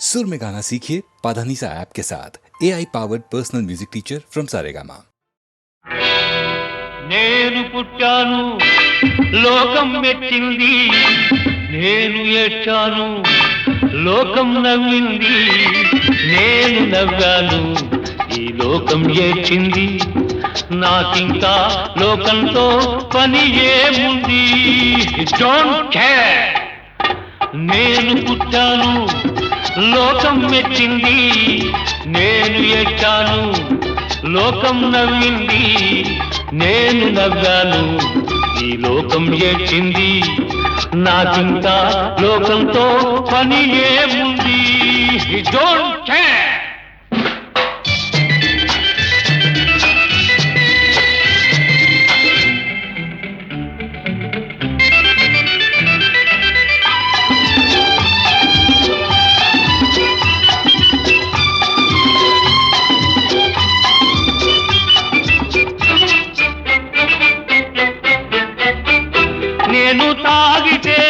सुर में गाना सीखिए पाधानीसा ऐप के साथ AI powered personal music teacher from Saregama. నేను పుట్టాను లోకం మెచ్చింది, నేను ఏడ్చాను లోకం నవ్వింది, నేను నవ్వాను ఈ లోకం ఏడ్చింది, నాకింకా లోకంతో పని ఏముంది. Don't care. నేను పుట్టాను లోకం మెచ్చింది, నేను ఏడ్చాను లోకం నవ్వింది, నేను నవ్వాను ఈ లోకం ఏడ్చింది, నాకింకా లోకంతో పని ఏముంది. Don't care. నేను తాగితే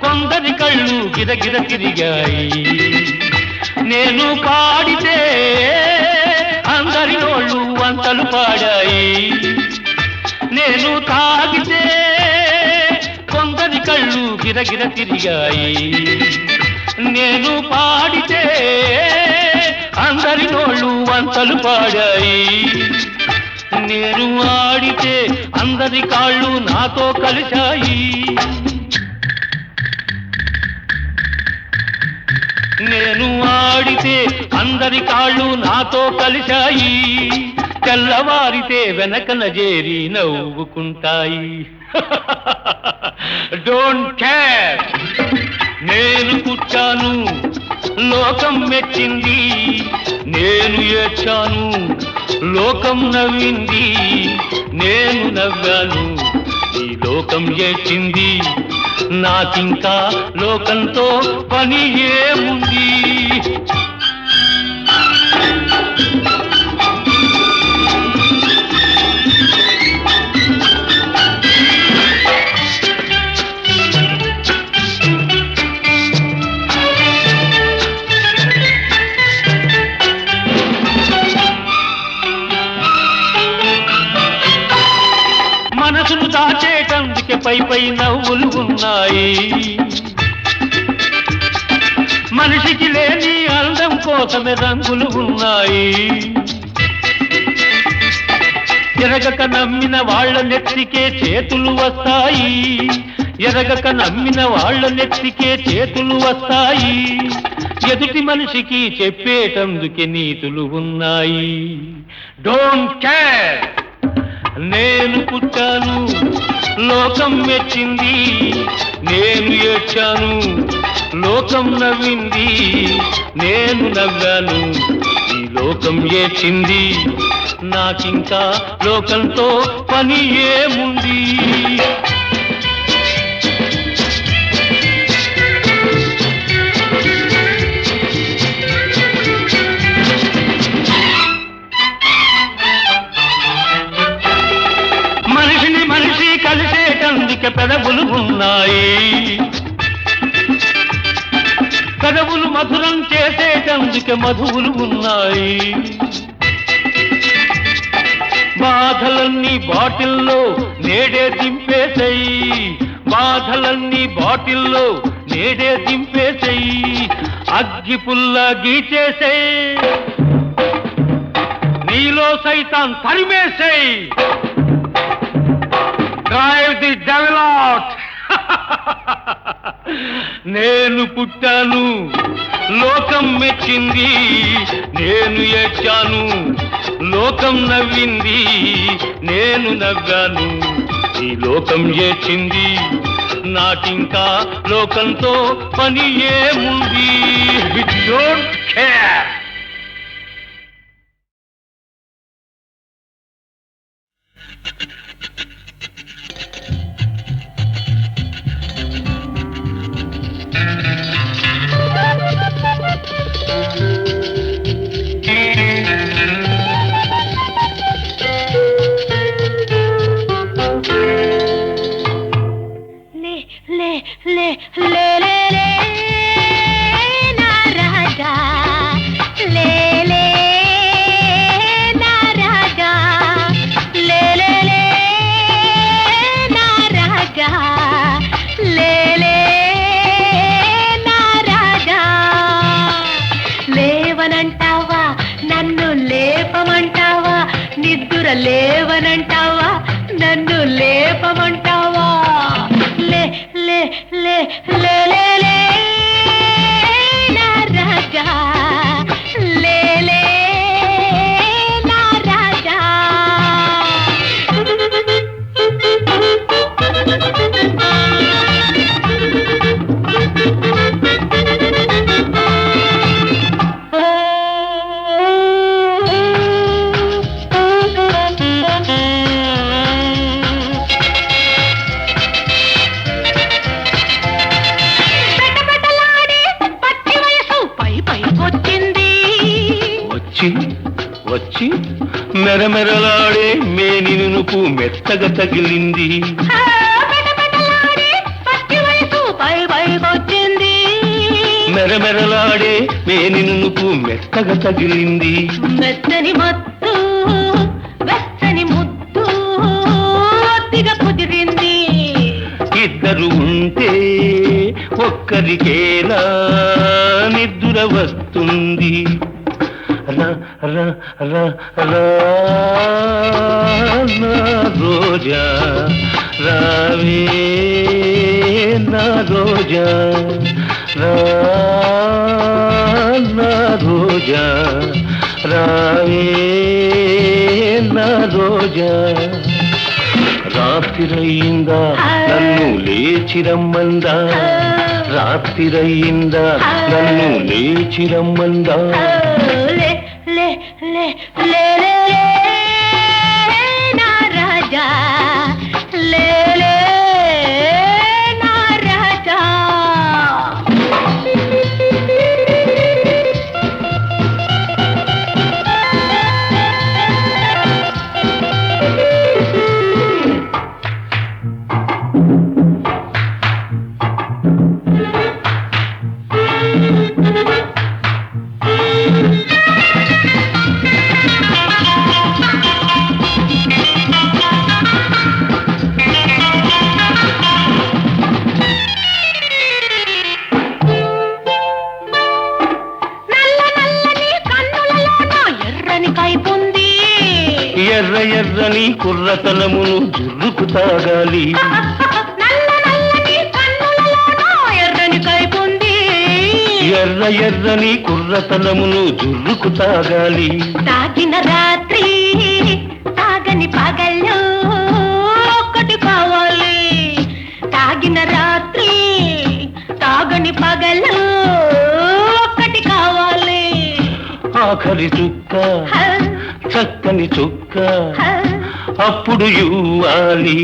కొందరి కళ్ళు గిరగిర తిరిగాయి, నేను పాడితే అందరి నోళ్ళు వంతలు పాడాయి. నేను తాగితే కొందరి కళ్ళు గిరగిర తిరిగాయి, నేను పాడితే అందరి నోళ్ళు వంతలు పాడాయి. నేను ఆడితే అందరి కాళ్ళు నాతో కలిశాయి, నేను ఆడితే అందరి కాళ్ళు నాతో కలిశాయి, తెల్లవారితే వెనకన చేరి నవ్వుకుంటాయి. Don't care. నేను పుట్టాను లోకం మెచ్చింది, నేను ఏడ్చాను లోకం నవ్వింది, నేను నవ్వాను ఈ లోకం ఏడ్చింది, నాకింకా లోకంతో పని ఏముంది. మనసును దాచేటందుకే పై పై నవ్వులు ఉన్నాయి, మనిషికి లేని అందం కోసమే రంగులు ఉన్నాయి. ఎరగక నమ్మిన వాళ్ళ నెత్తికే చేతులు వస్తాయి, ఎరగక నమ్మిన వాళ్ళ నెత్తికే చేతులు వస్తాయి. ఎదుటి మనిషికి చెప్పేటందుకే నీతులు ఉన్నాయి. Don't care. నేను పుట్టాను లోకం మెచ్చింది, నేను ఏడ్చాను లోకం నవ్వింది, నేను నవ్వాను ఈ లోకం ఏడ్చింది, నాకింకా లోకంతో పని ఏముంది. మనిషిని మనిషి కలిసేటందుకే పెదవులు ఉన్నాయి, పెదవులు మధురం చేసేటందుకే మధువులు ఉన్నాయి. బాధలన్నీ బాటిల్లో నేడే దింపేసేయి, బాధలన్నీ బాటిల్లో నేడే దింపేసేయి, అగ్గి పుల్ల గీచేసేయి, నీలో సైతాన్ తరిమేసేయి. Drive the devil out. నేను పుట్టాను లోకం మెచ్చింది, నేను ఏడ్చాను లోకం నవ్వింది, నేను నవ్వాను ఈ లోకం ఏడ్చింది, నాకింకా లోకంతో పని ఏముంది. Don't care. ले ले ले ले ले ले ना లేవనంటావా నన్ను లేపమంటావా లే లే లే లే లే లే నా రాజా లే లే నా రాజా వచ్చి మెరమెరలాడే మేనినుపు మెత్తగా తగిలింది మెరమెరలాడే మేనినుపు మెత్తగా తగిలింది మెత్తని మత్తు వెచ్చని ముద్దు అతిగా కుదిరింది ఇద్దరు ఉంటే ఒక్కరికేలా నిద్ర వస్తుంది రా రా రా రా నా రోజా రావే నా రోజా రా నా రోజా రావే నా రోజా రాత్రిరయ్యిందా నన్ను లేచిరమ్మందా రాత్రిరయ్యిందా నన్ను లేచిరమ్మందా లే లే లే లే లే నా రాజా లే లే నా రాజా ఎర్ర ఎర్రని కుర్రతనమును జుర్రుకు తాగాలి ఎర్ర ఎర్రని కుర్రతనమును జుర్రుకు తాగాలి తాగిన రాత్రి తాగని పగళ్ళు ఒక్కటి కావాలి తాగిన రాత్రి తాగని పగళ్ళు ఒక్కటి కావాలి ఆఖరి చుక్క చక్కని చుక్క అప్పుడు ఇవ్వాలి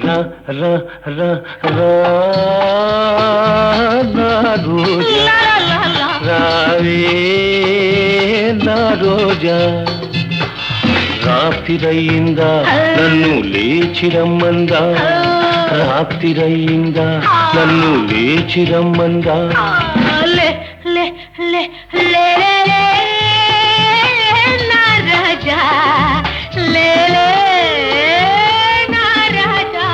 రా రా రా రా నా రోజా రావే నా రోజా రాత్రిరయ్యిందా నన్ను లేచిరమ్మందా రాత్రిరయ్యిందా నన్ను లేచిరమ్మందా లే లే లే లే లే నా రాజా లే లే నా రాజా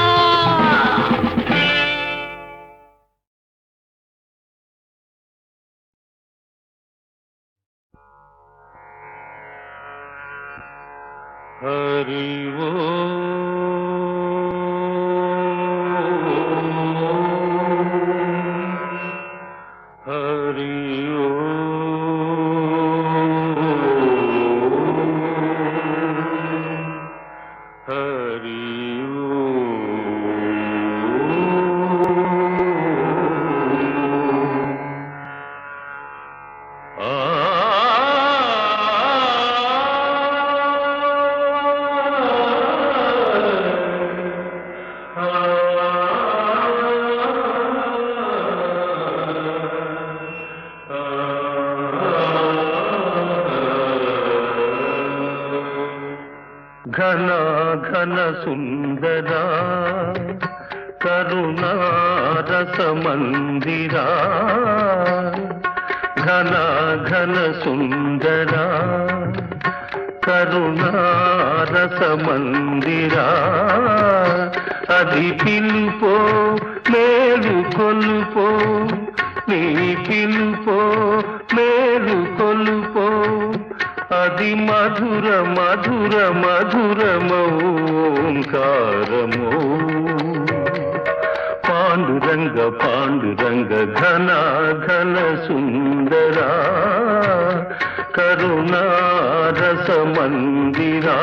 హరి ఓ హరి ఓ హరి ఘన ఘన సుందరా కరుణారస మందిరా ఘన ఘన సుందరా కరుణారస మందిరా అది పిలుపో మేలు కొలుపో నీ పిలుపో మేలు కొలుపో అది మధుర మధుర మధురమోంకారము పాండురంగ పాండురంగ ఘన ఘన సుందరా కరుణారస మందిరా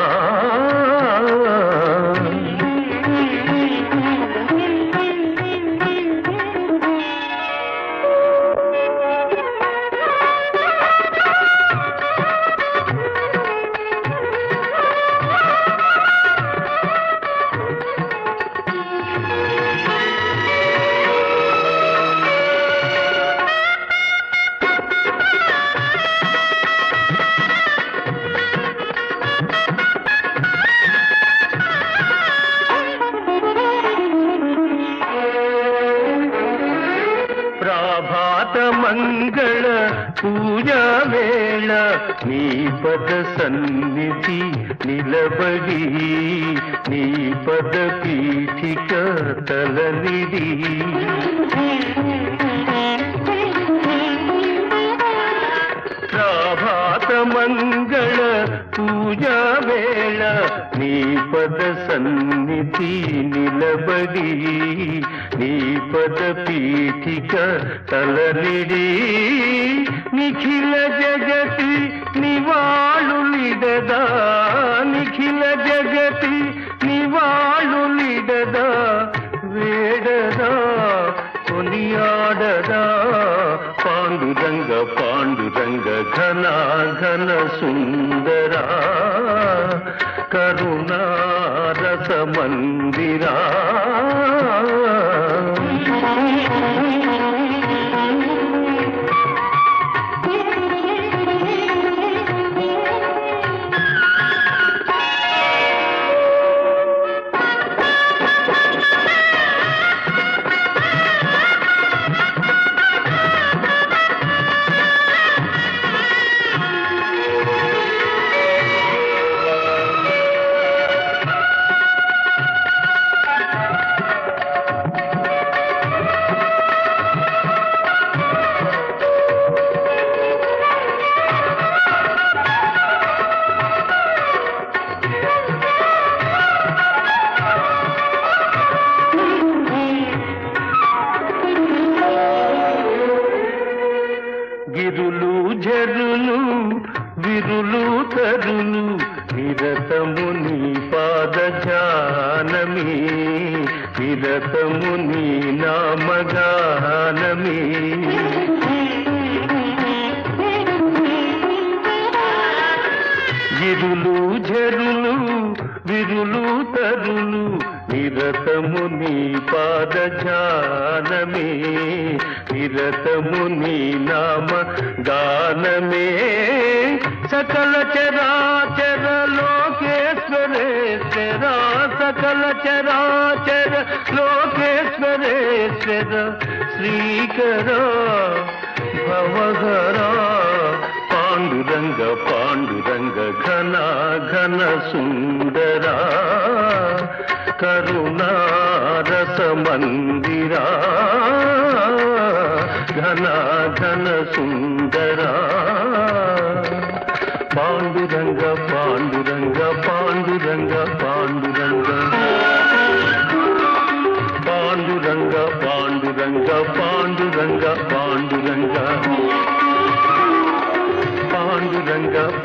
మంగళ పూజా వేళ నీ పద సన్నిధి నిలబడి నీ పద పీఠిక తలనిడి ప్రభాత మంగళ పూజా వేళ నీ పద సన్నిధి నిలబడి నీ పద పీఠిక తలనిడి నిఖిల జగతి నివాళులిడదా నిఖిల జగతి నివాళులిడదా వేడదా కొనియాడదా పాండురంగ పాండురంగ ఘన ఘన సుందరా కరుణారస మందిరా గిరులు జరులు విరులు తరులు నిరతము నీ పాద జానమే నిరతము నీ నామగానమే గిరులు జరులు విరులు తరులు నిరతము నీ పాద జానమే నిరతము నీ నామ గానమే సకల చరాచర లోకేశ్వరేశ్వర సకల చరాచర లోకేశ్వరేశ్వర శ్రీకర భవహరా పాండురంగ పాండురంగ ఘన ఘన సుందరా కరుణారస మందిరా ఘన ఘన సుందరా పాండురంగ పాండురంగ పాండురంగ పాండురంగ పాండురంగ పాండురంగ పాండురంగ పాండురంగ పాండురంగ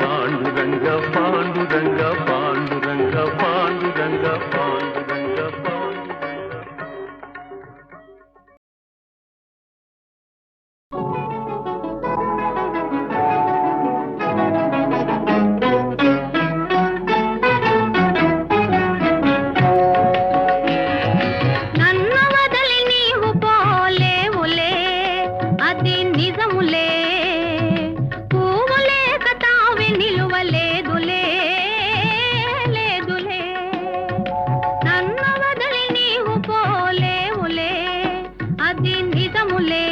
పాండురంగ పాండురంగ పాండురంగ పాండురంగ పాండురంగ నన్ను వదలి నీవు పోలేవులే అది నిజములే పువ్వులేక తావి నిలువలేదులే లేదులే నన్ను వదలి నీవు పోలేవులే అది నిజములే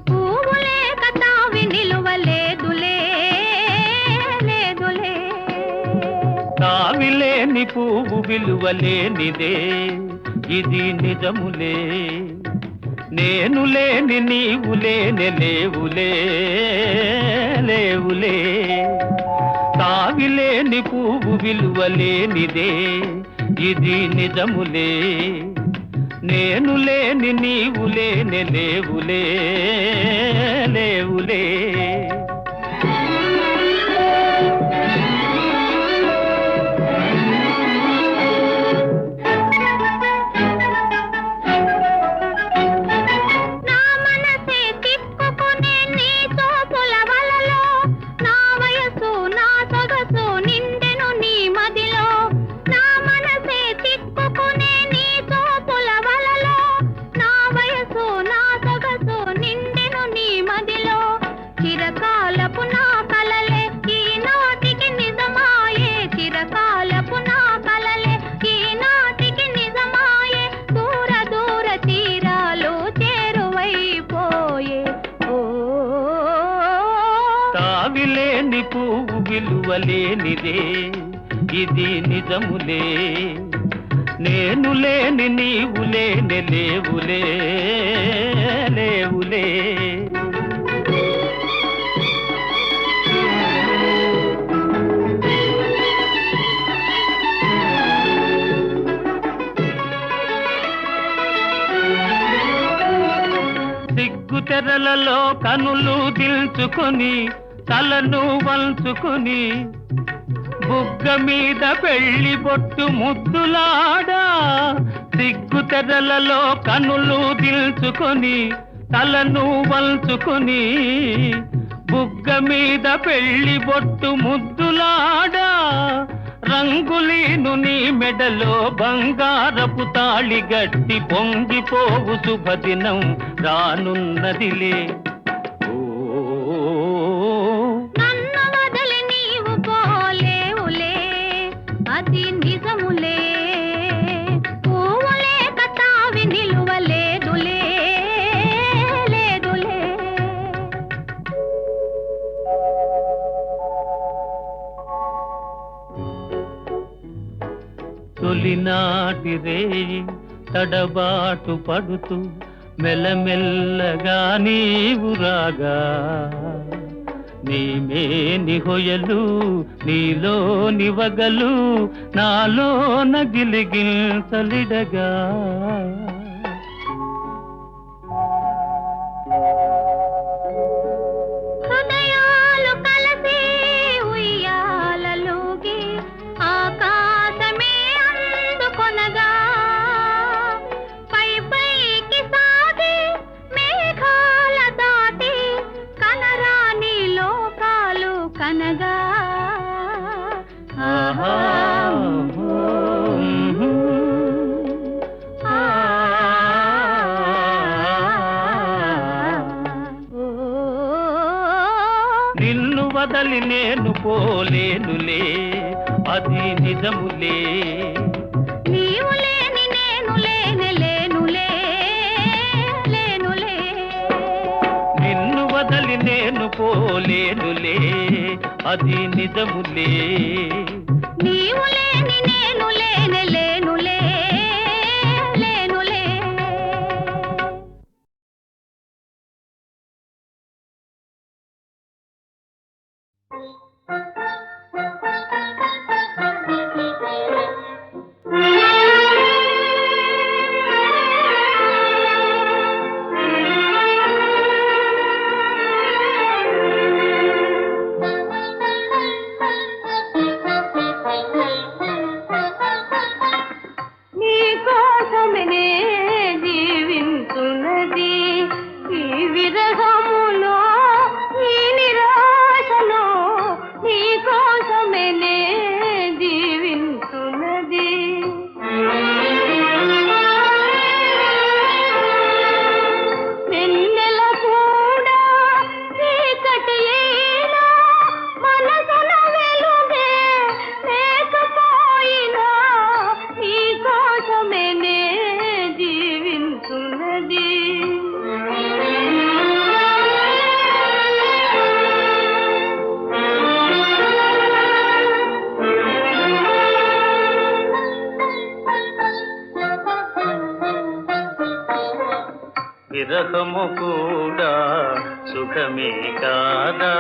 పువ్వులేక తావి నిలువలేదులే లేదులే తావిలేని పువ్వు విలువలేనిదే ఇది నిజములే నేను లేని నీవు లేని లేవులే లేవులే తావిలేని పువ్వు విలువలేనిదే ఇది నిజములే నేను లేని నీవు లేని లేవులే లేవులే చిరకాలపు నా కలలే ఈనాటికి నిజమాయే చిరకాలపు నా కలలే ఈనాటికి నిజమాయే దూర దూర తీరాలు చేరువైపోయే ఓ తావిలేని పువ్వు విలువలేనిదే ఇది నిజములే నేను లేని నీవు లేని లేవులే లేవులే తెరలలో కనులు దిల్చుకొని తలను వంచుకొని బుగ్గ మీద పెళ్లి బొట్టు ముద్దులాడా సిగ్గు తెరలలో కనులు దిల్చుకొని తలను వంచుకొని బుగ్గ మీద పెళ్లి బొట్టు ముద్దులాడా రంగులీను నీ మెడలో బంగారపు తాళి గట్టి పొంగిపోవు శుభదినం రానున్నదిలే నన్ను వదిలి నీవు పోలేవులే అది నిజములే పువ్వులే కతావి నిలువలేదులే లేదులే తొలినాటి రేయి తడబాటు పడుతూ మెల్లమెల్లగా నీవు రాగా నీమేని హొయలు నీలో నివగలు నాలో నగిలిగిల్సలిడగా హృదయాలు కలిసి ఉయ్యాలలోగి ఆకాశమే అందుకొనగా పై పైకి సాగి మేఘాల దాటి కనరాని లోకాలు కనగా ఆహా నిన్ను వదలి నేను పోలేనులే అది నిజములే నీవు లేని నేను లేని లేనులే లేనులే నిన్ను వదలి నేను పోలేనులే అది నిజములే నీవు లేని నేను లేని లేనులే లేనులే నీకోసమనే జీవించున్నది ఈ విరహములో ఈ నిరాశలో నీకోసమనే విరహము కూడా సుఖమే కాదా,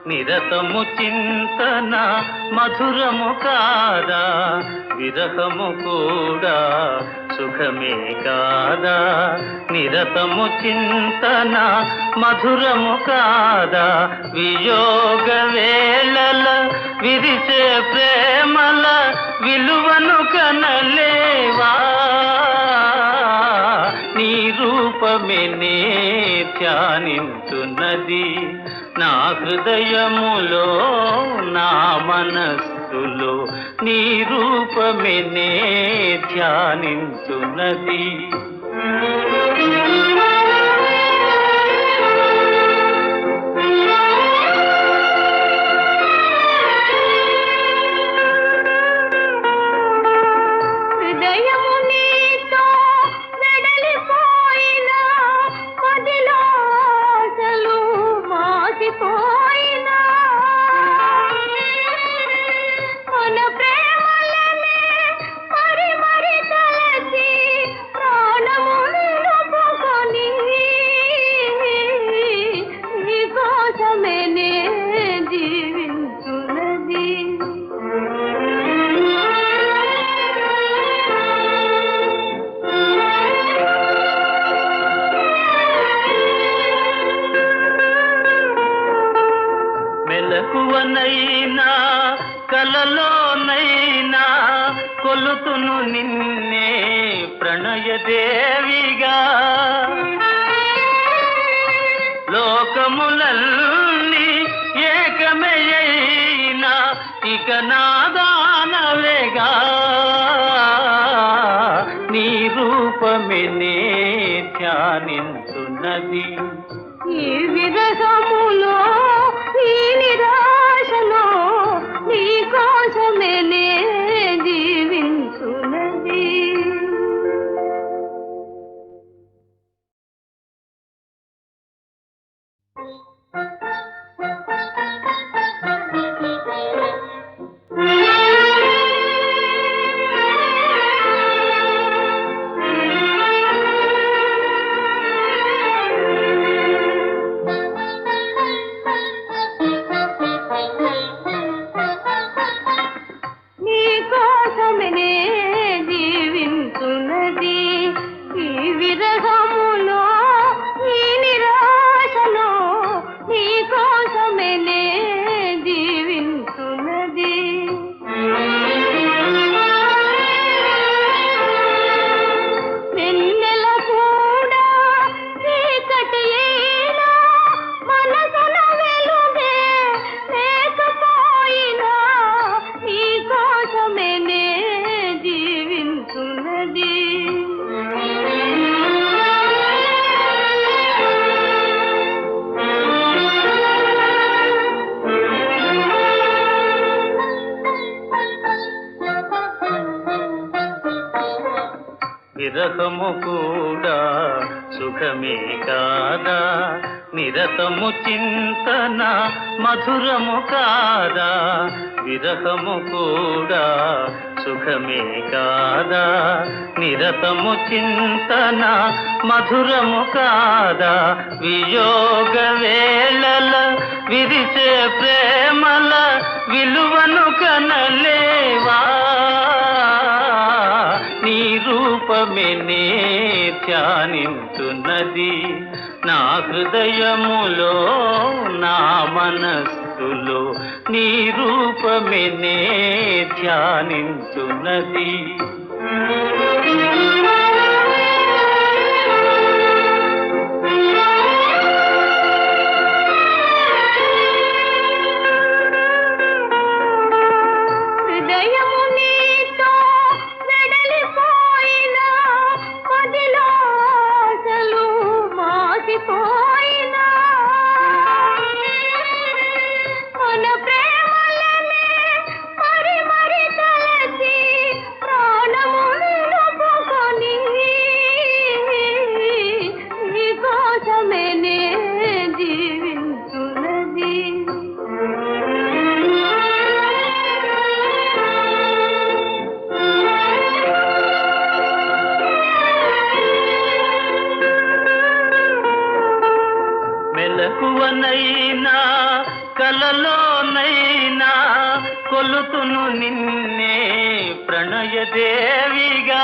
నిరతము చింతన మధురము కాదా, విరహము కూడా సుఖమే కాదా, నిరతము చింతన మధురము కాదా, వియోగ వేళల విరిసే ప్రేమల విలువను కనలేవా, నీ రూపమే నే ధ్యానించున్నది, నా హృదయములో నా మనస్సులో నీ రూపమే నే ధ్యానించున్నది. మెలకువనైనా కలలోనైనా కొలుతును నిన్నే ప్రణయదేవిగా, లోకములన్నీ ఏకమయ్యినా ఇక నాదానవేగా, నీ రూపమే నే ధ్యానించున్నది. ఈ విరహములో ఈ నిరాశలో నీ కోసమే నే జీవించున్నది. విరహము కూడా సుఖమే కాదా, నిరతము చింతన మధురము కాదా, విరహము కూడా సుఖమే కాదా, నిరతము చింతన మధురము కాదా, వియోగ వేళల విరిసే ప్రేమల విలువను కనలేవా, నీ రూపమే నే ధ్యానించున్నది, నా హృదయములో నా మనస్సులో నీ రూపమే నే ధ్యానించున్నది. ప్రాణములు మెలకువనైనా కలలోనైనా కొలుతును నిన్నే ప్రణయదేవిగా.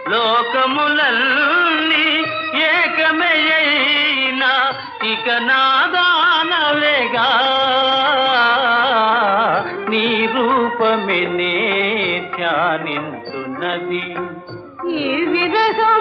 లోకములన్నీ ఏకమయ్యినా ఇక నాదానవేగా. నీ రూపమే నే ధ్యానించున్నది. ఈ విరహం